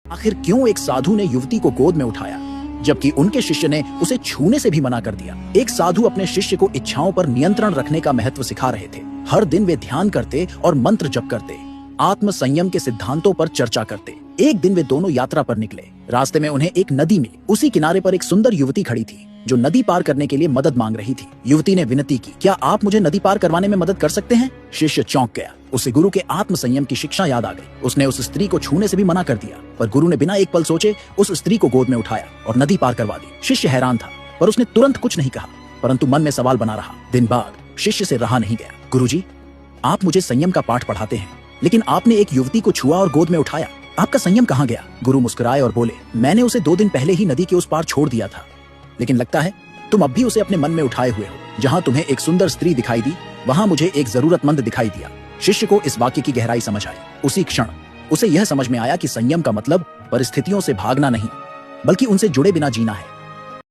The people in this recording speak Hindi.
आखिर क्यों एक साधु ने युवती को गोद में उठाया जबकि उनके शिष्य ने उसे छूने से भी मना कर दिया। एक साधु अपने शिष्य को इच्छाओं पर नियंत्रण रखने का महत्व सिखा रहे थे। हर दिन वे ध्यान करते और मंत्र जप करते, आत्म संयम के सिद्धांतों पर चर्चा करते। एक दिन वे दोनों यात्रा पर निकले। रास्ते में उन्हें एक नदी मिली। उसी किनारे पर एक सुंदर युवती खड़ी थी जो नदी पार करने के लिए मदद मांग रही थी। युवती ने विनती की, क्या आप मुझे नदी पार करवाने में मदद कर सकते हैं? शिष्य चौंक गया। उसे गुरु के आत्म संयम की शिक्षा याद आ गई। उसने उस स्त्री को छूने से भी मना कर दिया, पर गुरु ने बिना एक पल सोचे उस स्त्री को गोद में उठाया और नदी पार करवा दी। शिष्य हैरान था, पर उसने तुरंत कुछ नहीं कहा, परंतु मन में सवाल बना रहा। दिन बाद शिष्य से रहा नहीं गया। गुरुजी, आप मुझे संयम का पाठ पढ़ाते हैं, लेकिन आपने एक युवती को छुआ और गोद में उठाया, आपका संयम कहाँ गया? गुरु मुस्कुराए और बोले, मैंने उसे 2 दिन पहले ही नदी के उस पार छोड़ दिया था, लेकिन लगता है तुम अब भी उसे अपने मन में उठाए हुए हो। जहाँ तुम्हें एक सुंदर स्त्री दिखाई दी, वहाँ मुझे एक जरूरतमंद दिखाई दिया। शिष्य को इस वाक्य की गहराई समझ आई। उसी क्षण उसे यह समझ में आया कि संयम का मतलब परिस्थितियों से भागना नहीं, बल्कि उनसे जुड़े बिना जीना है।